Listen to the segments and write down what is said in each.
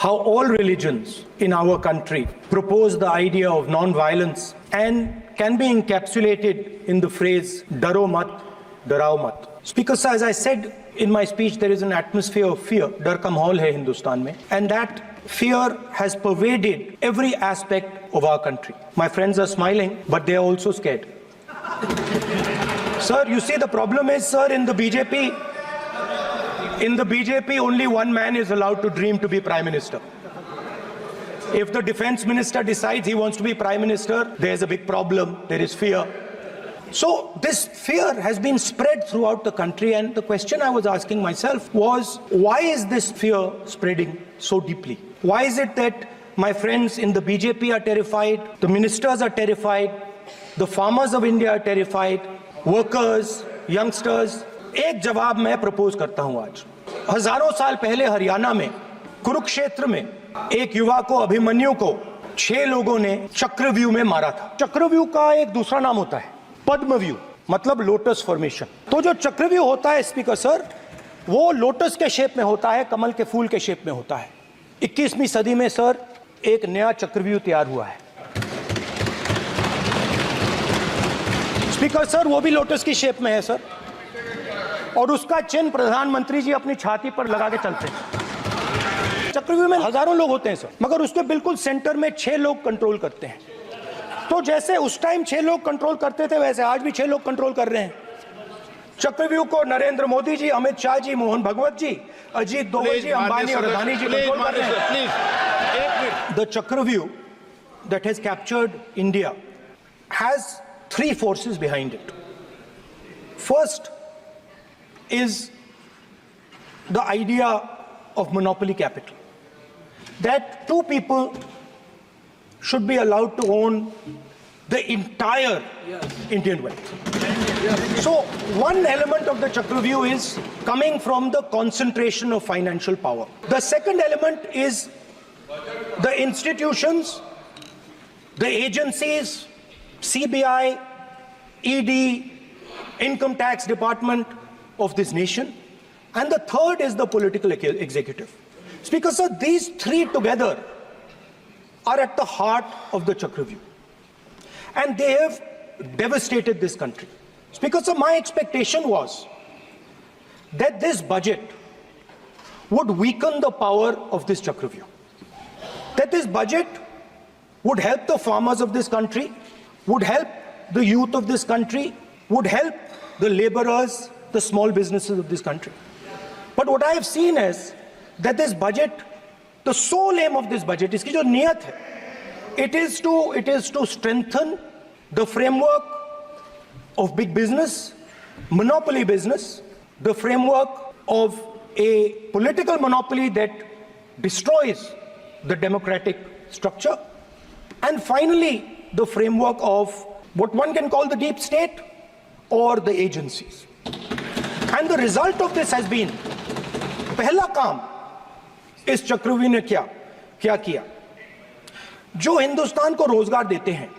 how all religions in our country propose the idea of non-violence and can be encapsulated in the phrase "Daro mat, darao mat." Speaker sir, as I said in my speech, there is an atmosphere of fear. Dar ka mahol hai Hindustan mein, and that fear has pervaded every aspect of our country. My friends are smiling, but they are also scared. Sir, you see, the problem is, sir, in the BJP, only one man is allowed to dream to be Prime Minister. If the Defense Minister decides he wants to be Prime Minister, there's a big problem. There is fear. So this fear has been spread throughout the country, and the question I was asking myself was, why is this fear spreading so deeply? Why is it that my friends in the BJP are terrified, the ministers are terrified, the farmers of India are terrified, workers, youngsters? एक जवाब मैं propose करता हूं आज। हजारों साल पहले हरियाणा में कुरुक्षेत्र में एक युवा को, अभिमन्यु को, 6 लोगों ने चक्रव्यूह में मारा था। चक्रव्यूह का एक दूसरा नाम होता है पद्मव्यूह, मतलब लोटस फॉर्मेशन। तो जो चक्रव्यूह होता है स्पीकर सर, वो लोटस के शेप में होता है, कमल के फूल के शेप में होता है। 21वीं सदी में सर एक नया चक्रव्यूह तैयार हुआ है स्पीकर सर, वो भी लोटस की शेप में है सर, और उसका चिन्ह प्रधानमंत्री जी अपनी छाती पर लगा के चलते हैं। चक्रव्यूह में हजारों लोग होते हैं सर, मगर उसके बिल्कुल सेंटर में 6 लोग कंट्रोल करते हैं। तो जैसे उस टाइम 6 लोग कंट्रोल करते थे, वैसे आज भी 6 लोग कंट्रोल कर रहे हैं। चक्रव्यूह को नरेंद्र मोदी जी, अमित शाह जी, मोहन भगवत जी, अजीत दोवल जी, अंबानी और अदानी जी कंट्रोल कर रहे हैं। द चक्रव्यूह that has captured India has 3 forces behind it. First is the idea of monopoly capital, that 2 people should be allowed to own the entire Indian wealth. So one element of the Chakravyu is coming from the concentration of financial power. The second element is the institutions, the agencies, CBI, ED, Income Tax Department of this nation, and the third is the political executive. Speaker sir, these 3 together are at the heart of the Chakravyu, and they have devastated this country. Speaker sir, my expectation was that this budget would weaken the power of this Chakravyu, that this budget would help the farmers of this country, would help the youth of this country, would help the laborers, the small businesses of this country. But what I have seen is that this budget, the sole aim of this budget, iski jo niyat hai, it is to strengthen the framework of big business, monopoly business, the framework of a political monopoly that destroys the democratic structure, and finally the framework of what one can call the deep state or the agencies. And the result of this has been, पहला काम इस चक्रव्यूह ने क्या किया? जो हिंदुस्तान को रोजगार देते हैं,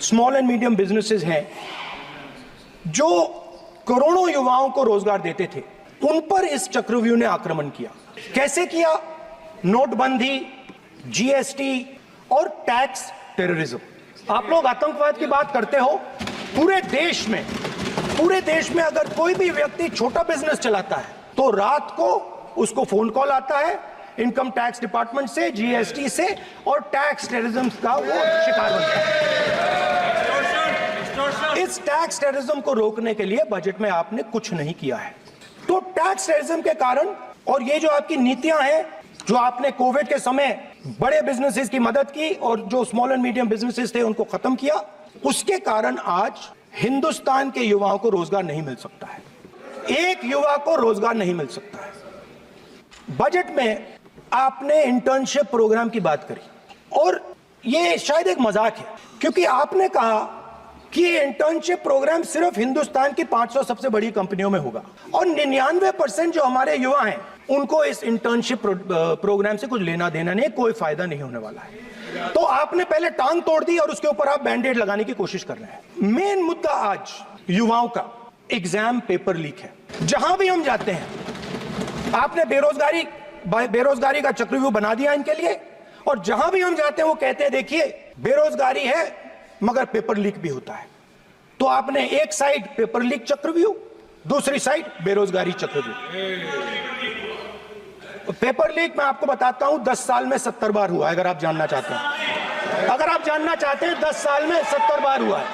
स्मॉल एंड मीडियम बिजनेसेस हैं, जो करोड़ों युवाओं को रोजगार देते थे, उन पर इस चक्रव्यूह ने आक्रमण किया। कैसे किया? नोटबंदी, जीएसटी और टैक्स टेररिज्म। आप लोग आतंकवाद की बात करते हो, पूरे देश में अगर कोई भी व्यक्ति छोटा बिजनेस चलाता है तो रात को उसको फोन कॉल आता है इनकम टैक्स डिपार्टमेंट से, जीएसटी से, और टैक्स टेररिज्म का वो शिकार बनता है। इस टैक्स टेररिज्म को रोकने के लिए बजट में आपने कुछ नहीं किया है। तो टैक्स टेररिज्म के कारण, और ये जो आपकी नीतियां हैं, जो आपने कोविड के समय बड़े बिजनेसेस की मदद की और जो स्मॉल एंड मीडियम बिजनेसेस थे उनको खत्म किया, उसके कारण आज हिंदुस्तान के युवाओं को रोजगार नहीं मिल सकता है। एक युवा को रोजगार नहीं मिल सकता है। बजट में आपने इंटर्नशिप प्रोग्राम की बात करी, और ये शायद एक मजाक है, क्योंकि आपने कहा कि ये इंटर्नशिप प्रोग्राम सिर्फ हिंदुस्तान की 500 सबसे बड़ी कंपनियों में होगा, और 99% जो हमारे युवा हैं उनको इस इंटर्नशिप प्रोग्राम से कुछ लेना देना नहीं, कोई फायदा नहीं होने वाला है। तो आपने पहले टांग तोड़ दी और उसके ऊपर आप बैंडेड लगाने की कोशिश कर रहे हैं। मेन मुद्दा आज युवाओं का एग्जाम पेपर लीक है। जहां भी हम जाते हैं, आपने बेरोजगारी बेरोजगारी का चक्रव्यूह बना दिया इनके लिए, और जहां भी हम जाते हैं वो कहते हैं देखिए बेरोजगारी है मगर पेपर लीक भी होता है। तो आपने एक साइड पेपर लीक चक्रव्यूह, दूसरी साइड बेरोजगारी चक्रव्यूह। पेपर लीक मैं आपको बताता हूं 10 साल में 70 बार हुआ है, अगर आप जानना चाहते हैं। अगर आप जानना चाहते हैं 10 साल में 70 बार हुआ है।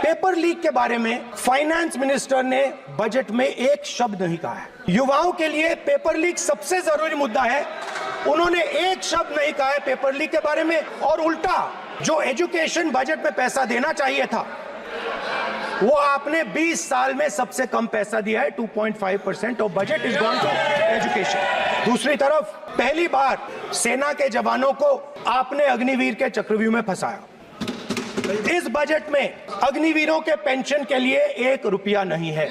पेपर लीक के बारे में फाइनेंस मिनिस्टर ने बजट में एक शब्द नहीं कहा है। युवाओं के लिए पेपर लीक सबसे जरूरी मुद्दा है, उन्होंने एक शब्द नहीं कहा है पेपर लीक के बारे में। और उल्टा जो एजुकेशन बजट में पैसा देना चाहिए था वो आपने 20 साल में सबसे कम पैसा दिया है। 2.5% of budget is gone to education. दूसरी तरफ पहली बार सेना के जवानों को आपने अग्निवीर के चक्रव्यूह में फंसाया। इस बजट में अग्निवीरों के पेंशन के लिए 1 रुपया नहीं है।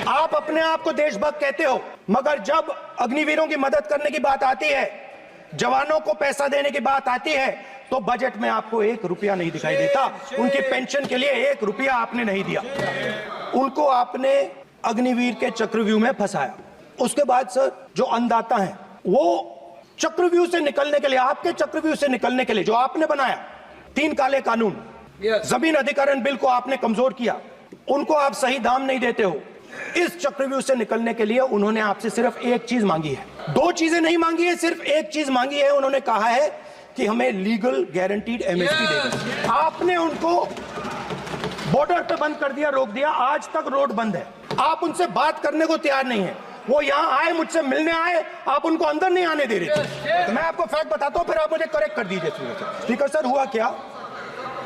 आप अपने आप को देशभक्त कहते हो, मगर जब अग्निवीरों की मदद करने की बात आती है, जवानों को पैसा देने की बात आती है, तो बजट में आपको 1 रुपया नहीं दिखाई देता। उनकी पेंशन के लिए 1 रुपया आपने नहीं दिया, उनको आपने अग्निवीर के चक्रव्यूह में फंसाया। उसके बाद सर जो अन्नदाता हैं वो चक्रव्यूह से निकलने के लिए, आपके चक्रव्यूह से निकलने के लिए जो आपने बनाया 3 काले कानून, जमीन अधिग्रहण बिल को आपने कमजोर किया, उनको आप सही दाम नहीं देते हो। इस चक्रव्यूह से निकलने के लिए उन्होंने आपसे सिर्फ एक चीज मांगी है, 2 चीजें नहीं मांगी है, सिर्फ एक चीज मांगी है। उन्होंने कहा है कि हमें लीगल गारंटीड एमएसपी दे दें। आपने उनको बॉर्डर पे बंद कर दिया, रोक दिया, आज तक रोड बंद है। आप उनसे बात करने को तैयार नहीं है। वो यहां आए, मुझसे मिलने आए, आप उनको अंदर नहीं आने दे रहे थे। तो मैं आपको फैक्ट बताता हूं, फिर आप मुझे करेक्ट कर दीजिए। स्पीकर सर हुआ क्या,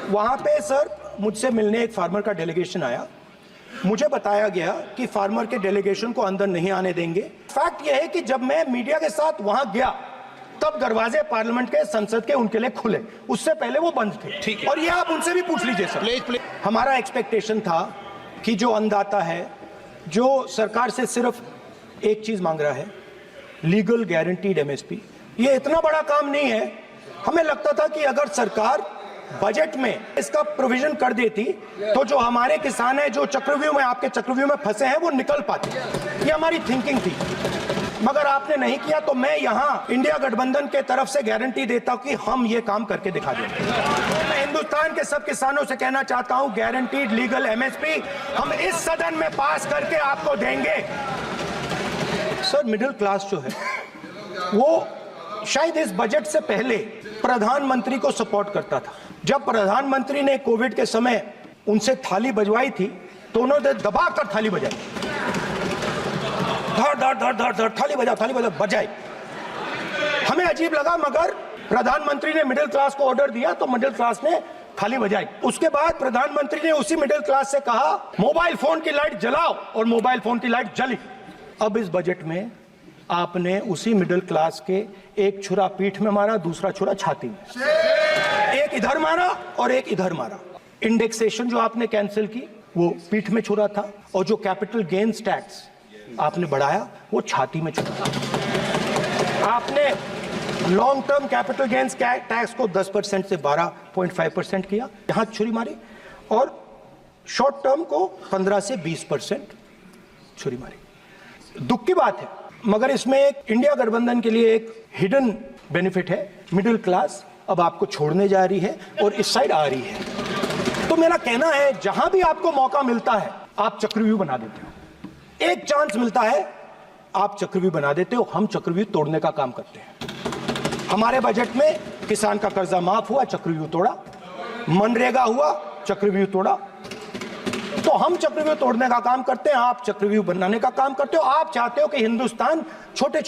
वहां पे सर मुझसे मिलने एक फार्मर का डेलीगेशन आया, मुझे बताया गया कि फार्मर के डेलीगेशन को अंदर नहीं आने देंगे। फैक्ट यह है कि जब मैं मीडिया के साथ वहां गया तब दरवाजे पार्लियामेंट के, संसद के उनके लिए खुले, उससे पहले वो बंद थे। ठीक है, और ये आप उनसे भी पूछ लीजिए सर। हमारा एक्सपेक्टेशन था कि जो अन्नदाता है, जो सरकार से सिर्फ एक चीज मांग रहा है, लीगल गारंटीड एमएसपी, ये इतना बड़ा काम नहीं है। हमें लगता था कि अगर सरकार बजट में इसका प्रोविजन कर देती तो जो हमारे किसान हैं जो चक्रव्यूह में, आपके चक्रव्यूह में फंसे हैं, वो निकल पाते। ये हमारी थिंकिंग थी, मगर आपने नहीं किया। तो मैं यहां इंडिया गठबंधन के तरफ से गारंटी देता हूं कि हम ये काम करके दिखा देंगे। मैं हिंदुस्तान के सब किसानों से कहना चाहता हूं, गारंटीड लीगल एमएसपी हम इस सदन में पास करके आपको देंगे। सर मिडिल क्लास जो है वो शायद इस बजट से पहले प्रधानमंत्री को सपोर्ट करता था। जब प्रधानमंत्री ने कोविड के समय उनसे थाली बजवाई थी तो उन्होंने दबा कर थाली बजाई, धड़ धड़ धड़ धड़ धड़ थाली बजा बजाई। हमें अजीब लगा, मगर प्रधानमंत्री ने मिडिल क्लास को ऑर्डर दिया तो मिडिल क्लास ने थाली बजाई। उसके बाद प्रधानमंत्री ने उसी मिडिल क्लास से कहा मोबाइल फोन की लाइट जलाओ, और मोबाइल फोन की लाइट जली। अब इस बजट में आपने उसी मिडिल क्लास के एक छुरा पीठ में मारा, दूसरा छुरा छाती में, एक इधर मारा और एक इधर मारा। इंडेक्सेशन जो आपने कैंसिल की वो पीठ में छुरा था, और जो कैपिटल गेन्स टैक्स आपने बढ़ाया वो छाती में छुरा। आपने long term capital gains tax को 10% से 12.5% किया, यहां छुरी मारी, और शॉर्ट टर्म को 15 से 20% छुरी मारी। दुख की बात है, मगर इसमें एक इंडिया गठबंधन के लिए एक हिडन बेनिफिट है। मिडिल क्लास अब आपको छोड़ने जा रही है और इस साइड आ रही है। तो मेरा कहना है, जहां भी आपको मौका मिलता है आप चक्रव्यूह बना देते हो। एक चांस मिलता है आप चक्रव्यूह बना देते हो, हम चक्रव्यूह तोड़ने का काम करते हैं। हमारे बजट में किसान का कर्जा माफ हुआ, चक्रव्यूह तोड़ा, मनरेगा हुआ, चक्रव्यूह तोड़ा। तो हम चक्रव्यूह तोड़ने का काम करते हैं, आप चक्रव्यूह बनाने का काम करते हो। आप चाहते हो कि हिंदुस्तान छोटे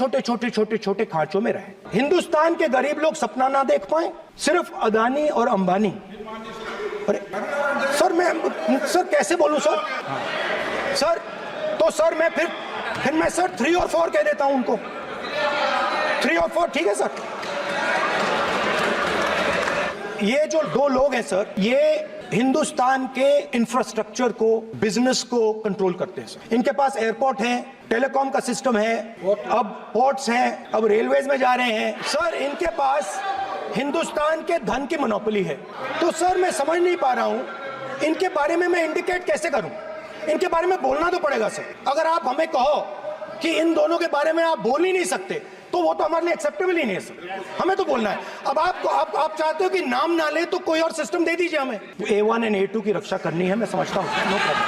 छोटे खांचों में रहे, हिंदुस्तान के गरीब लोग सपना ना देख पाए, सिर्फ अदानी और अंबानी। अरे सर सर कैसे बोलूं सर? सर तो सर मैं फिर मैं सर 3 और 4 कह देता हूं उनको, 3 और 4 ठीक है सर। ये जो 2 लोग हैं सर, ये हिंदुस्तान के इंफ्रास्ट्रक्चर को, बिजनेस को कंट्रोल करते हैं सर। इनके पास एयरपोर्ट है, टेलीकॉम का सिस्टम है, अब पोर्ट्स हैं, अब रेलवेज में जा रहे हैं सर। इनके पास हिंदुस्तान के धन की मोनोपोली है। तो सर मैं समझ नहीं पा रहा हूं इनके बारे में मैं इंडिकेट कैसे करूं, इनके बारे में बोलना तो पड़ेगा सर। अगर आप हमें कहो कि इन दोनों के बारे में आप बोल ही नहीं सकते, तो वो तो हमारे लिए एक्सेप्टेबल ही नहीं है सर। हमें तो बोलना है। अब आप चाहते हो कि नाम ना ले तो कोई और सिस्टम दे दीजिए हमें। A1 एंड A2 की रक्षा करनी है, मैं समझता हूँ, नो प्रॉब्लम।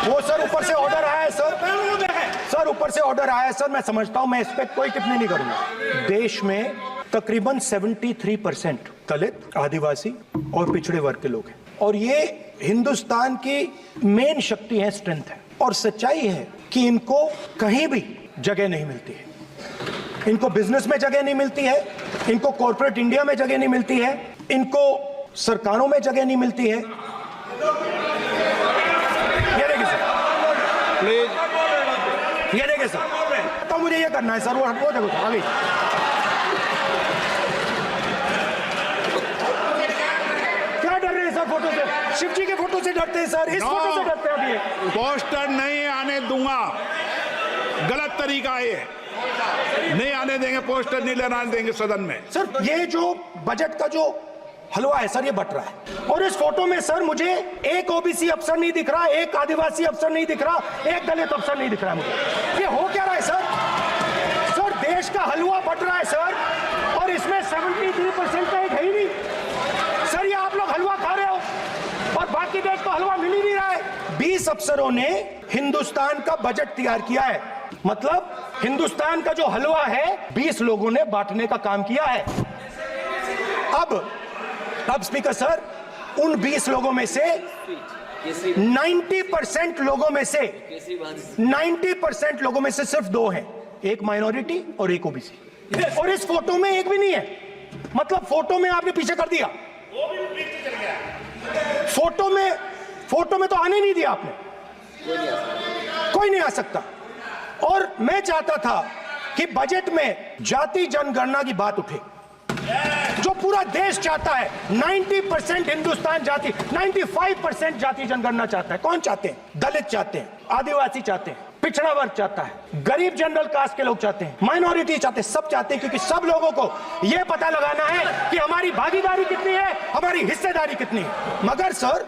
वो सर ऊपर से ऑर्डर आया है सर ऊपर से ऑर्डर आया है सर, मैं समझता हूँ, मैं इस पर कोई टिप्पणी नहीं करूंगा। देश में तकरीबन 73% दलित, आदिवासी और पिछड़े वर्ग के लोग हैं, और ये हिंदुस्तान की मेन शक्ति है, स्ट्रेंथ है। और सच्चाई है कि इनको कहीं भी जगह नहीं मिलती है। इनको बिजनेस में जगह नहीं मिलती है, इनको कॉर्पोरेट इंडिया में जगह नहीं मिलती है, इनको सरकारों में जगह नहीं मिलती है। ये देखिए सर, प्लीज, ये देखिए सर, तो मुझे ये करना है सर, वो देखो आगे। क्या डर रहे हैं सर फोटो से? शिव जी के फोटो से डरते हैं सर, इस फोटो से डरते हैं। अभी पोस्टर नहीं आने दूंगा, गलत तरीका है, नहीं आने देंगे, पोस्टर नहीं लगाने देंगे सदन में। सर ये जो बजट का जो हलवा है सर, ये बट रहा है, और इस फोटो में सर मुझे एक ओबीसी अफसर नहीं दिख रहा, एक आदिवासी अफसर नहीं दिख रहा, एक दलित अफसर नहीं दिख रहा है मुझे। ये हो क्या रहा है सर? सर देश का हलवा बट रहा है सर, और इसमें 73% का एक है ही नहीं सर। ये आप लोग हलवा खा रहे हो और बाकी देश को हलवा मिल ही नहीं रहा है। 20 अफसरों ने हिंदुस्तान का बजट तैयार किया है, मतलब हिंदुस्तान का जो हलवा है 20 लोगों ने बांटने का काम किया है। अब स्पीकर सर, उन 20 लोगों में से 90% लोगों में से 90% लोगों में से सिर्फ 2 हैं, एक माइनॉरिटी और एक ओबीसी, और इस फोटो में एक भी नहीं है। मतलब फोटो में आपने पीछे कर दिया, फोटो में तो आने नहीं दिया आपने, कोई नहीं आ सकता। और मैं चाहता था कि बजट में जाति जनगणना की बात उठे, जो पूरा देश चाहता है। 90% हिंदुस्तान जाति, 95% जाति जनगणना चाहता है। कौन चाहते हैं? दलित चाहते हैं, आदिवासी चाहते हैं, पिछड़ा वर्ग चाहता है, गरीब जनरल कास्ट के लोग चाहते हैं, माइनॉरिटी चाहते हैं, सब चाहते हैं, क्योंकि सब लोगों को यह पता लगाना है कि हमारी भागीदारी कितनी है, हमारी हिस्सेदारी कितनी है। मगर सर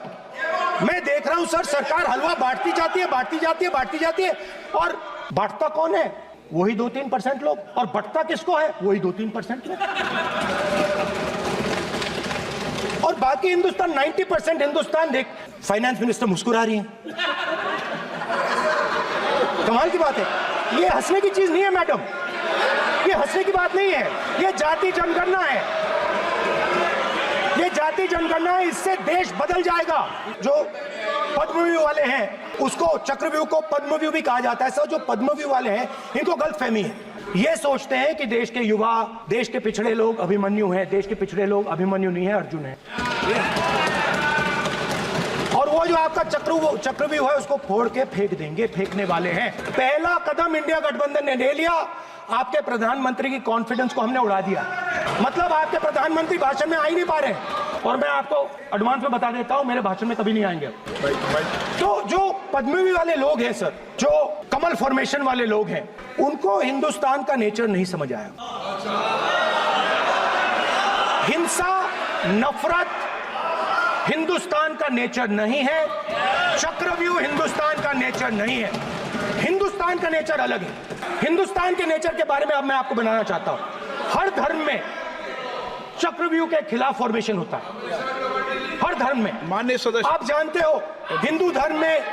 मैं देख रहा हूं सर, सरकार हलवा बांटती जाती है, और बांटता कौन है? वही 2-3% लोग, और बंटता किसको है? वही 2-3% लोग, और बाकी हिंदुस्तान 90% हिंदुस्तान देख। फाइनेंस मिनिस्टर मुस्कुरा रही है, कमाल की बात है। ये हंसने की चीज नहीं है मैडम, ये हंसने की बात नहीं है, ये जाति जनगणना है, ये जाति जनगणना है। इससे देश बदल जाएगा। जो पद्मव्यूह वाले हैं, उसको चक्रव्यूह को पद्मव्यूह भी कहा जाता है सर। जो पद्मव्यूह वाले हैं, इनको गलतफहमी है, ये सोचते हैं कि देश के युवा, देश के पिछड़े लोग अभिमन्यु हैं। देश के पिछड़े लोग अभिमन्यु नहीं है, अर्जुन है। और वो जो आपका चक्रव्यूह है, उसको फोड़ के फेंक देंगे, फेंकने वाले हैं। पहला कदम इंडिया गठबंधन ने ले लिया, आपके प्रधानमंत्री की कॉन्फिडेंस को हमने उड़ा दिया। मतलब आपके प्रधानमंत्री भाषण में आ ही नहीं पा रहे हैं, और मैं आपको एडवांस में बता देता हूं, मेरे भाषण में कभी नहीं आएंगे। तो जो पद्मव्यूह वाले लोग हैं सर, जो कमल फॉर्मेशन वाले लोग हैं, उनको हिंदुस्तान का नेचर नहीं समझ आया। हिंसा, नफरत हिंदुस्तान का नेचर नहीं है, चक्रव्यूह हिंदुस्तान का नेचर नहीं है। हिंदुस्तान का नेचर अलग है। हिंदुस्तान के नेचर के बारे में अब मैं आपको बनाना चाहता हूं। हर धर्म में चक्रव्यूह के खिलाफ फॉर्मेशन होता है, हर धर्म में। माननीय सदस्य, आप जानते हो हिंदू धर्म में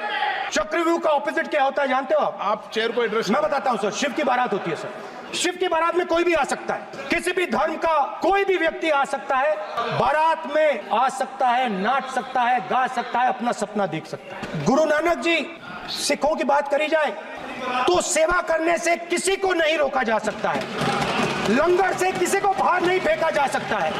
चक्रव्यूह का ऑपोजिट क्या होता है, जानते हो आप चेयर को एड्रेस। मैं बताता हूं सर। शिव की बारात होती है सर, शिव की बारात में कोई भी आ सकता है, किसी भी धर्म का कोई भी व्यक्ति आ सकता है, बारात में आ सकता है, नाच सकता है, गा सकता है, अपना सपना देख सकता है। गुरु नानक जी, सिखों की बात करी जाए तो सेवा करने से किसी को नहीं रोका जा सकता है, लंगर से किसी को बाहर नहीं फेंका जा सकता है।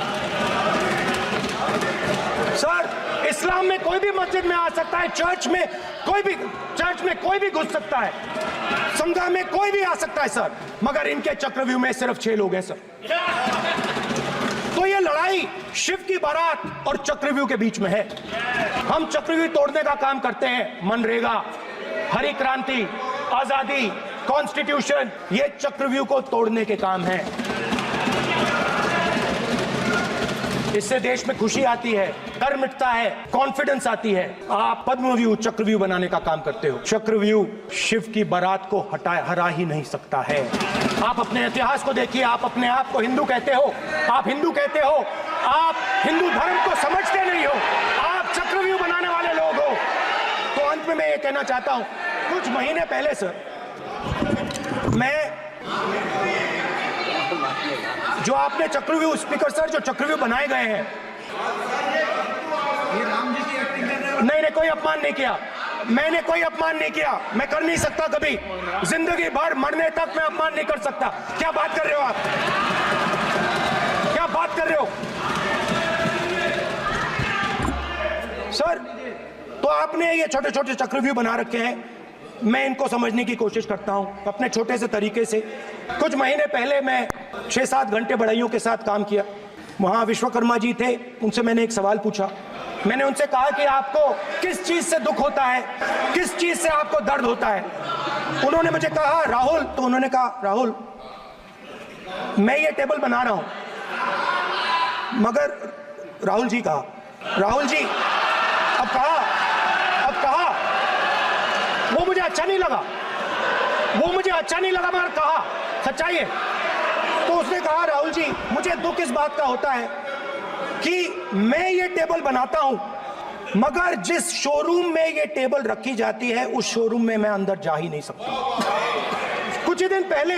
सर इस्लाम में कोई भी मस्जिद में आ सकता है, चर्च में कोई भी घुस सकता है, संघा में कोई भी आ सकता है सर, मगर इनके चक्रव्यूह में सिर्फ 6 लोग हैं सर। तो ये लड़ाई शिव की बारात और चक्रव्यूह के बीच में है। हम चक्रव्यूह तोड़ने का काम करते हैं, मनरेगा, हरी क्रांति, आजादी, कॉन्स्टिट्यूशन, ये चक्रव्यूह को तोड़ने के काम है। इससे देश में खुशी आती है, डर मिटता है, कॉन्फिडेंस आती है। आप पद्मव्यूह चक्रव्यूह बनाने का काम करते हो। चक्रव्यूह शिव की बारात को हरा ही नहीं सकता है। आप अपने इतिहास को देखिए, आप अपने आप को हिंदू कहते हो, आप हिंदू कहते हो, आप हिंदू धर्म को समझते नहीं हो, आप चक्रव्यूह बनाने वाले लोग हो। तो अंत में मैं ये कहना चाहता हूं, कुछ महीने पहले सर जो आपने चक्रव्यूह, स्पीकर सर, जो चक्रव्यूह बनाए गए हैं, नहीं, कोई अपमान नहीं किया, मैंने कोई अपमान नहीं किया, मैं कर नहीं सकता कभी, जिंदगी भर मरने तक मैं अपमान नहीं कर सकता। क्या बात कर रहे हो आप, क्या बात कर रहे हो सर? तो आपने ये छोटे छोटे चक्रव्यूह बना रखे हैं, मैं इनको समझने की कोशिश करता हूं अपने छोटे से तरीके से। कुछ महीने पहले मैं 6-7 घंटे बढ़इयों के साथ काम किया। वहां विश्वकर्मा जी थे, उनसे मैंने एक सवाल पूछा। मैंने उनसे कहा कि आपको किस चीज से दुख होता है, किस चीज से आपको दर्द होता है? उन्होंने मुझे कहा राहुल, तो उन्होंने कहा राहुल मैं ये टेबल बना रहा हूं, मगर राहुल जी कहा, राहुल जी अब कहा वो मुझे अच्छा नहीं लगा, वो मुझे अच्छा नहीं लगा, मगर कहा सच्चाई है। तो उसने कहा राहुल जी मुझे दुख इस बात का होता है कि मैं ये टेबल बनाता हूं, मगर जिस शोरूम में ये टेबल रखी जाती है उस शोरूम में मैं अंदर जा ही नहीं सकता। कुछ ही दिन पहले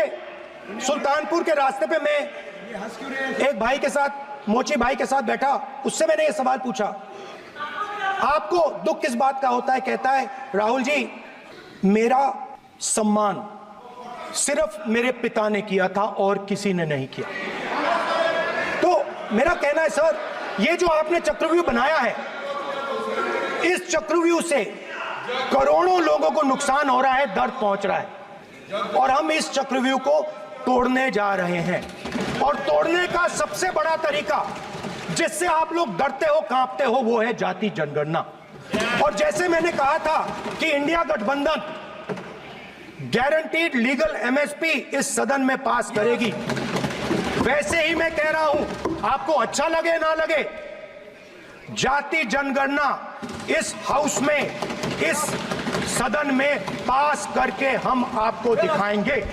सुल्तानपुर के रास्ते पे मैं एक भाई के साथ, मोची भाई के साथ बैठा, उससे मैंने ये सवाल पूछा आपको दुख किस बात का होता है? कहता है राहुल जी मेरा सम्मान सिर्फ मेरे पिता ने किया था और किसी ने नहीं किया। तो मेरा कहना है सर, ये जो आपने चक्रव्यूह बनाया है, इस चक्रव्यूह से करोड़ों लोगों को नुकसान हो रहा है, दर्द पहुंच रहा है, और हम इस चक्रव्यूह को तोड़ने जा रहे हैं। और तोड़ने का सबसे बड़ा तरीका जिससे आप लोग डरते हो, कांपते हो, वो है जाति जनगणना। और जैसे मैंने कहा था कि इंडिया गठबंधन गारंटीड लीगल एमएसपी इस सदन में पास करेगी, वैसे ही मैं कह रहा हूं, आपको अच्छा लगे ना लगे, जाति जनगणना इस हाउस में, इस सदन में पास करके हम आपको दिखाएंगे।